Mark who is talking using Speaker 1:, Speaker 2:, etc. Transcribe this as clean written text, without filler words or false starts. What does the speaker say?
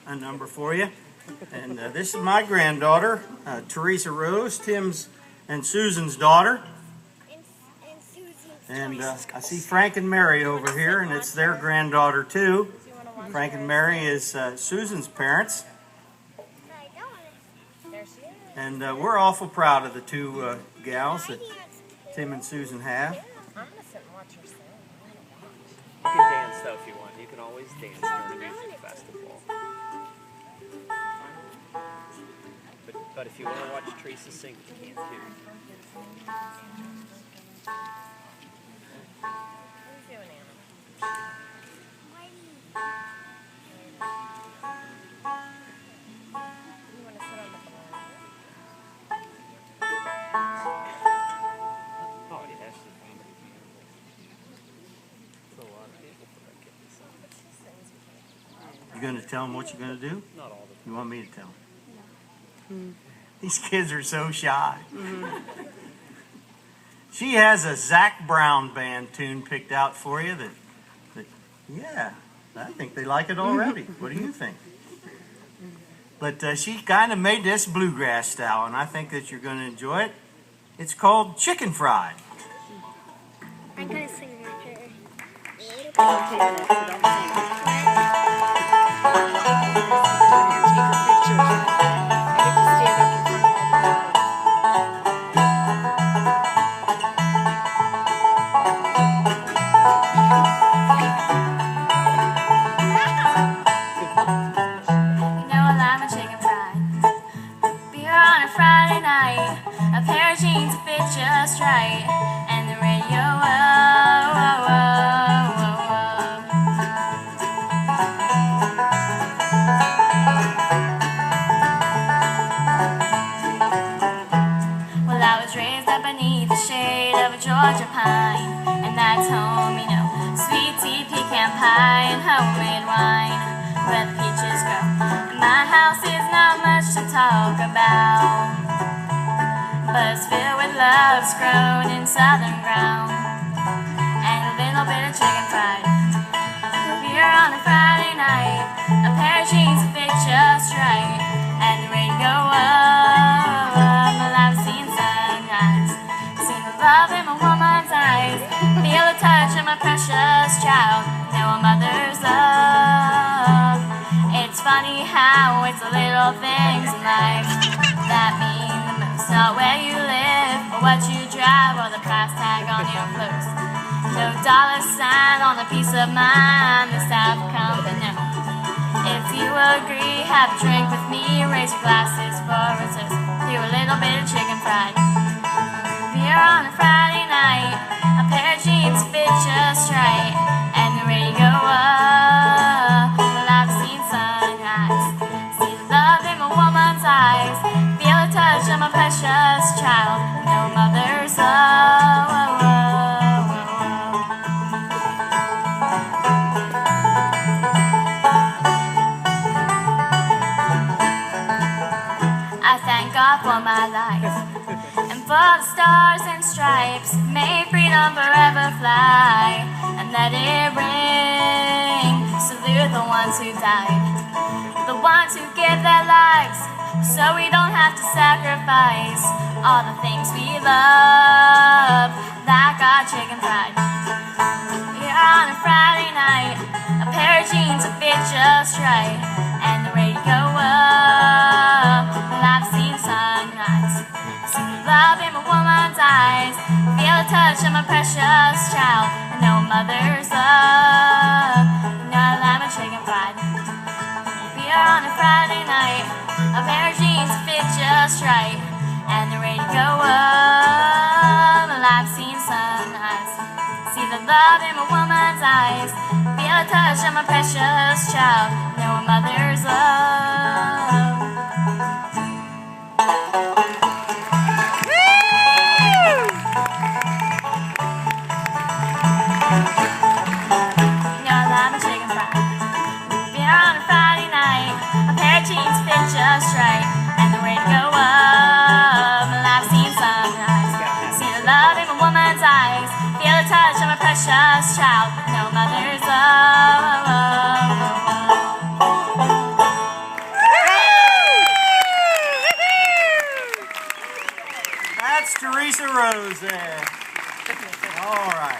Speaker 1: a number for you. And this is my granddaughter, Teresa Rose, Tim's and Susan's daughter. And I see Frank and Mary over here, and it's their granddaughter too. Frank and Mary is Susan's parents. And we're awful proud of the two gals that Tim and Susan have.
Speaker 2: You can dance though if you want. You can always dance during a music festival. But if you want to watch Teresa sing, you can too.
Speaker 1: You going to tell them what you're going to do?
Speaker 2: Not all the time.
Speaker 1: You want me to tell them? These kids are so shy. She has a Zac Brown band tune picked out for you that yeah, I think they like it already. What do you think? But she kind of made this bluegrass style, and I think that you're going to enjoy it. It's called Chicken Fried.
Speaker 3: I'm going to sing with her.
Speaker 4: A pair of jeans fit just right, and the radio, whoa, whoa, whoa, whoa, whoa. Well, I was raised up beneath the shade of a Georgia pine, and that's home, you know, sweet tea, pecan pie, and homemade wine, where the peaches grow. And my house is not much to talk about, but it's filled with loves grown in southern ground, and a little bit of chicken fried. Beer on a Friday night, a pair of jeans that fit just right, and the radio up. Well, I've seen sunrise, seen the love in my woman's eyes, feel the touch of my precious child, know a mother's love. It's funny how it's the little things in life that mean the most. Not where you live, or what you drive, or the price tag on your clothes. No dollar sign on a piece of mind, this type of company. No. If you agree, have a drink with me, raise your glasses for a toast to a little bit of chicken fried. Beer on a Friday night, a pair of jeans fit just right, and the radio up. Well, I've seen sunrise, see the love in my woman's eyes, feel the touch of my precious child, no mother's love. I thank God for my life, and for the stars and stripes, may freedom forever fly, and let it ring. Salute the ones who died, the ones who give their lives, so we don't have to sacrifice all the things we love, like our chicken fried. Here on a Friday night, a pair of jeans that fit just right, and the radio up. Well, I've seen sunrise, seen the love in my woman's eyes, feel the touch of my precious child, and know a mother's love. You know I like my chicken fried. Beer on a Friday night, a pair of jeans that fit just right, and the radio up. Well, I've seen sunrise, see the love in my woman's eyes, feel the touch of my precious child, know a mother's love. You know I love my chicken fried. Beer on a Friday night, a pair of jeans fit just right, and the radio up. Well, I've seen sunrise, see the love in my woman's eyes, feel the touch of my precious child, no mother's love.
Speaker 1: That's Teresa Rose there. All right.